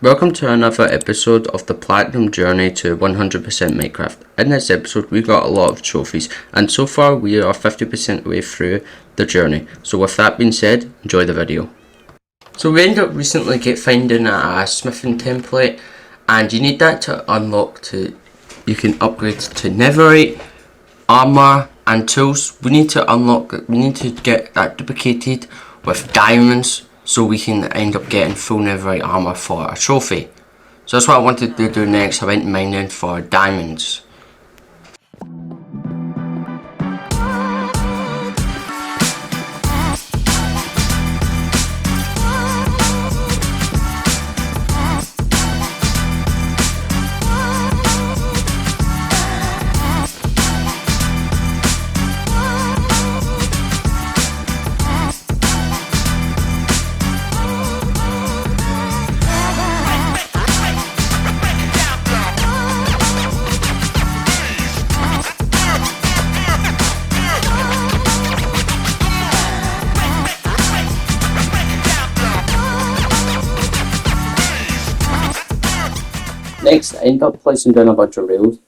Welcome to another episode of the Platinum Journey to 100% Minecraft. In this episode we got a lot of trophies, and so far we are 50% way through the journey. So with that being said, enjoy the video. So we ended up recently finding a smithing template, and you need that to unlock you can upgrade to netherite, armor and tools. We need to get that duplicated with diamonds, so we can end up getting full netherite armor for a trophy. So that's what I wanted to do next. I went mining for diamonds. Next, I ended up placing down a bunch of rails.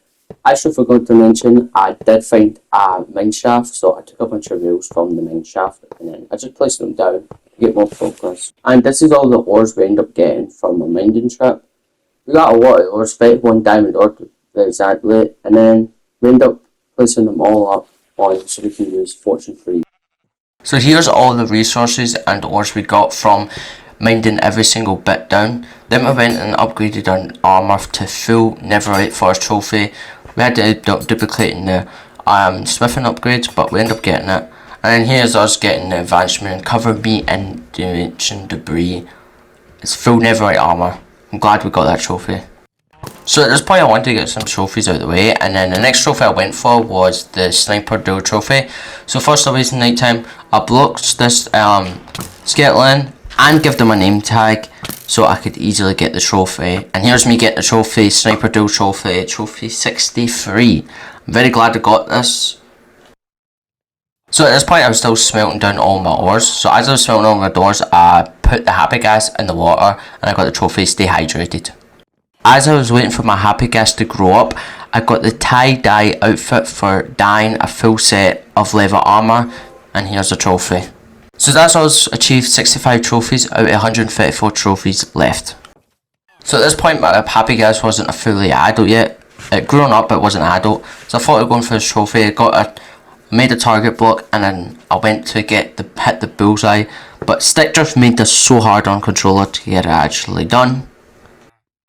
I actually forgot to mention, I did find a mine shaft, so I took a bunch of rails from the mine shaft and then I just placed them down to get more progress. And this is all the ores we end up getting from a mining trip. We got a lot of ores, 51 diamond ore exactly, and then we end up placing them all up on so we can use fortune free. So here's all the resources and ores we got from mining every single bit down. Then we went and upgraded our armor to full netherite for a trophy. We had to duplicating the smithing upgrades, but we ended up getting it. And then here's us getting the advancement, cover me in dimension debris. It's full netherite armor. I'm glad we got that trophy. So at this point I wanted to get some trophies out of the way, and then the next trophy I went for was the sniper duel trophy. So first I was in night time, I blocked this skeleton and give them a name tag so I could easily get the trophy. And here's me getting the trophy, sniper duel trophy, trophy 63. I'm very glad I got this. So at this point I was still smelting down all my ores. So as I was smelting all my ores, I put the happy gas in the water and I got the trophy stay hydrated. As I was waiting for my happy gas to grow up, I got the tie-dye outfit for dyeing a full set of leather armor, and here's the trophy. So that's us achieved 65 trophies out of 134 trophies left. So at this point my happy gas wasn't a fully adult yet. It grown up but wasn't adult. So I thought of going for this trophy. I made a target block and then I went to hit the bullseye. But Stickdrift made this so hard on controller to get it actually done.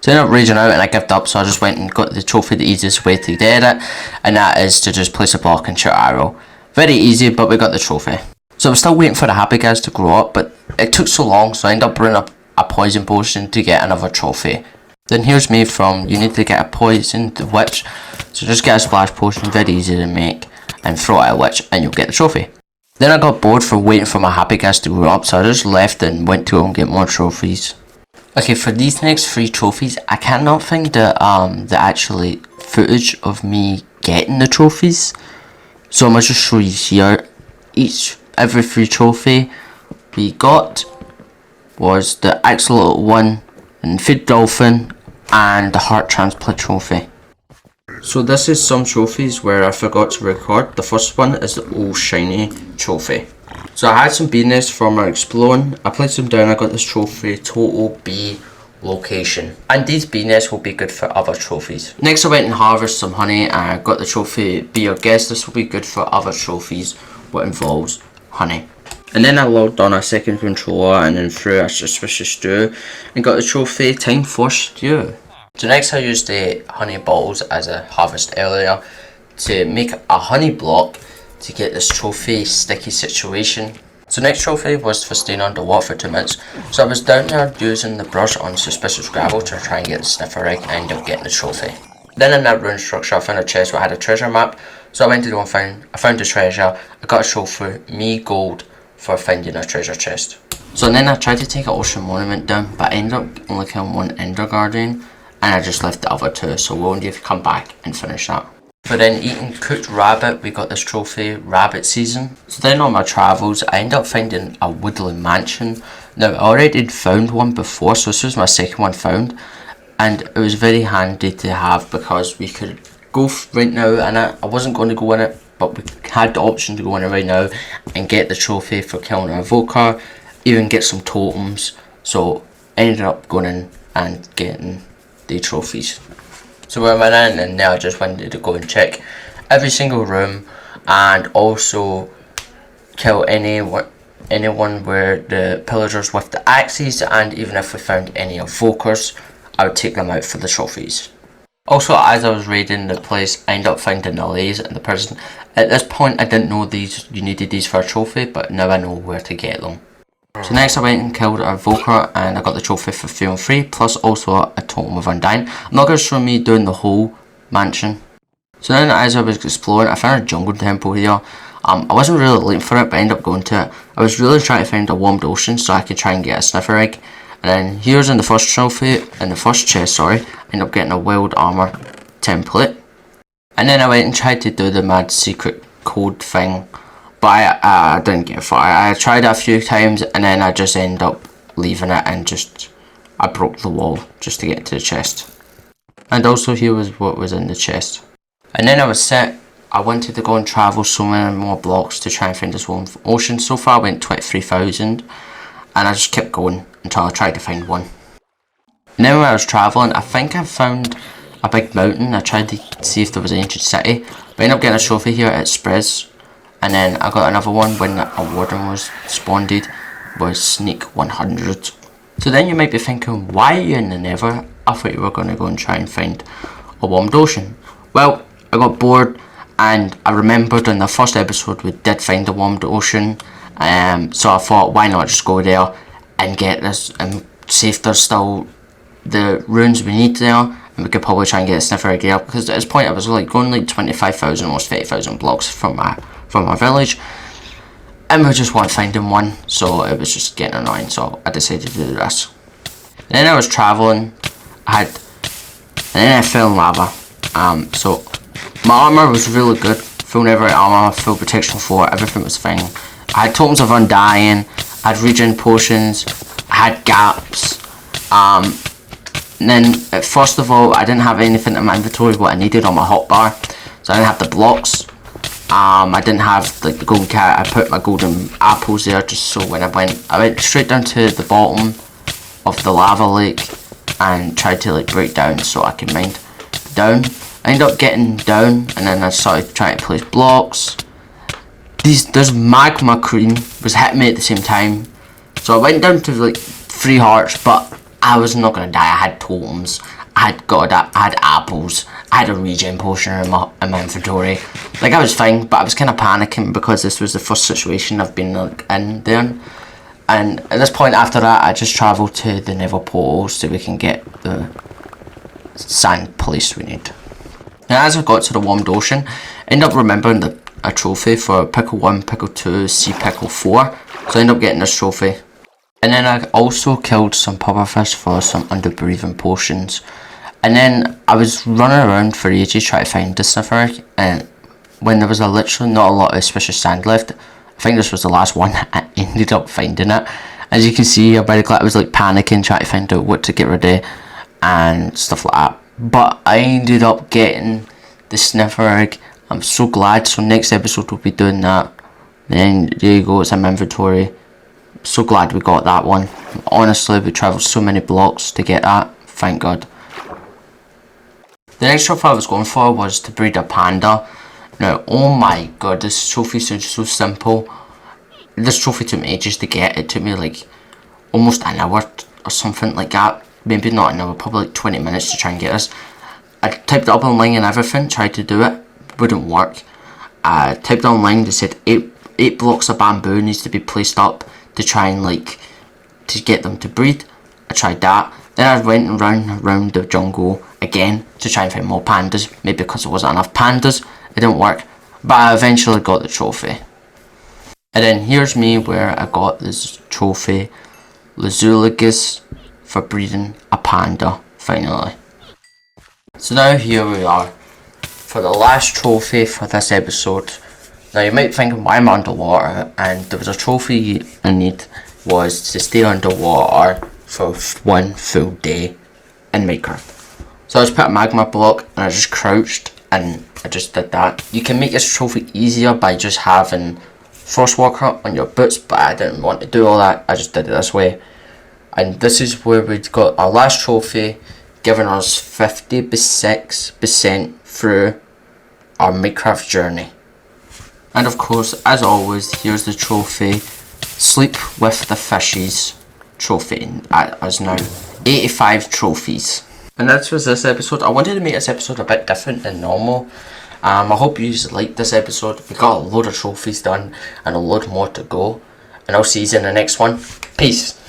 So I ended up raging out and I gave up, so I just went and got the trophy the easiest way to get it. And that is to just place a block and shoot an arrow. Very easy, but we got the trophy. So I'm still waiting for the happy gas to grow up, but it took so long, so I ended up brewing up a poison potion to get another trophy. Then here's me from, you need to get a poisoned witch, so just get a splash potion, very easy to make, and throw it at a witch and you'll get the trophy. Then I got bored for waiting for my happy gas to grow up, so I just left and went to go and get more trophies. Okay, for these next 3 trophies, I cannot find the actually footage of me getting the trophies, so I'm going to just show you here. Every 3 trophy we got was the Axolotl one, and Feed Dolphin, and the Heart Transplant trophy. So this is some trophies where I forgot to record. The first one is the old shiny trophy. So I had some bee nests from our exploring. I placed them down. I got this trophy, total bee location, and these bee nests will be good for other trophies. Next I went and harvested some honey and I got the trophy be your guest. This will be good for other trophies what involves honey. And then I logged on a second controller and then threw a suspicious stew and got the trophy time for stew. So next I used the honey bottles as I harvested earlier to make a honey block to get this trophy sticky situation. So next trophy was for staying underwater for 2 minutes. So I was down there using the brush on suspicious gravel to try and get the sniffer egg and I ended up getting the trophy. Then in that ruined structure I found a chest where I had a treasure map. So I went to go and I found the treasure. I got a trophy, me gold, for finding a treasure chest. So then I tried to take an ocean monument down, but I ended up only killing one ender guardian and I just left the other 2, so we'll need to come back and finish that. For then eating cooked rabbit, we got this trophy, rabbit season. So then on my travels, I ended up finding a woodland mansion. Now, I already found one before, so this was my second one found, and it was very handy to have because we could go right now in it. I wasn't going to go in it, but we had the option to go in it right now and get the trophy for killing an evoker, even get some totems. So ended up going in and getting the trophies. So we went in, and now I just wanted to go and check every single room and also kill anyone where the pillagers with the axes, and even if we found any evokers, I would take them out for the trophies. Also, as I was raiding the place, I ended up finding the lays in the prison. At this point, I didn't know you needed these for a trophy, but now I know where to get them. So next I went and killed an evoker, and I got the trophy for feeling free, plus also a totem of undying. I'm not going to show me doing the whole mansion. So then as I was exploring, I found a jungle temple here. I wasn't really looking for it, but I ended up going to it. I was really trying to find a warmed ocean so I could try and get a sniffer egg. And then here's in the first trophy, in the first chest, sorry, I ended up getting a wild armor template. And then I went and tried to do the mad secret code thing, but I didn't get far. I tried it a few times, and then I just ended up leaving it, and I broke the wall just to get to the chest. And also here was what was in the chest. And then I was set. I wanted to go and travel so many more blocks to try and find this one ocean. So far I went 23,000, and I just kept going until I tried to find one. And then when I was travelling, I think I found a big mountain. I tried to see if there was an ancient city, but I ended up getting a trophy here at Sprez. And then I got another one when a warden was spawned, was Sneak 100. So then you might be thinking, why are you in the Nether? I thought you were going to go and try and find a warmed ocean. Well, I got bored, and I remembered in the first episode we did find a warmed ocean. So I thought, why not just go there and get this, and see if there's still the runes we need there, and we could probably try and get a sniffer egg there, because at this point I was like going like 25,000, almost 30,000 blocks from my village, and we just weren't finding one, so it was just getting annoying, so I decided to do this. And then I was travelling, and then I fell in lava. So my armour was really good, full netherite armour, full protection 4, everything was fine. I had totems of undying, I had regen potions, I had gaps. And then first of all, I didn't have anything in my inventory what I needed on my hotbar, so I didn't have the blocks. I didn't have like the golden cat. I put my golden apples there just so when I went straight down to the bottom of the lava lake and tried to like break down so I could mine down. I ended up getting down, and then I started trying to place blocks. This magma cream was hitting me at the same time, so I went down to like 3 hearts, but I was not gonna die. I had totems, I had apples, I had a regen potion in my inventory. Like I was fine, but I was kind of panicking because this was the first situation I've been like in there. And at this point after that, I just travelled to the Nether portal so we can get the sand place we need. Now as I got to the warmed ocean, I ended up remembering a trophy for Pickle 1, Pickle 2, Sea Pickle 4. So I ended up getting this trophy. And then I also killed some pufferfish for some underbreathing potions. And then I was running around for ages trying to find the sniffer egg, and when there was literally not a lot of suspicious sand left, I think this was the last one, I ended up finding it. As you can see here by the clip, I was like panicking trying to find out what to get rid of and stuff like that. But I ended up getting the sniffer egg. I'm so glad. So next episode we'll be doing that. Then there you go, it's in my inventory. So glad we got that one. Honestly, we travelled so many blocks to get that. Thank God. The next trophy I was going for was to breed a panda. Now, oh my god, this trophy sounds so simple. This trophy took me ages to get. It took me like almost an hour or something like that. Maybe not an hour, probably like 20 minutes to try and get this. I typed it up online and everything, tried to do it, wouldn't work. I typed it online, they said 8 blocks of bamboo needs to be placed up to try and like to get them to breed. I tried that. Then I went around the jungle again to try and find more pandas. Maybe because there wasn't enough pandas, it didn't work. But I eventually got the trophy. And then here's me where I got this trophy, Lazulagus, for breeding a panda finally. So now here we are for the last trophy for this episode. Now you might think, why am I underwater? And there was a trophy I need was to stay underwater for one full day in Minecraft. So I just put a magma block and I just crouched and I just did that. You can make this trophy easier by just having Frostwalker on your boots, but I didn't want to do all that. I just did it this way. And this is where we got our last trophy, giving us 56% through our Minecraft journey. And of course, as always, here's the trophy. Sleep with the Fishes trophy. As now 85 trophies. And that was this episode. I wanted to make this episode a bit different than normal. I hope you liked this episode. We got a load of trophies done and a load more to go. And I'll see you in the next one. Peace.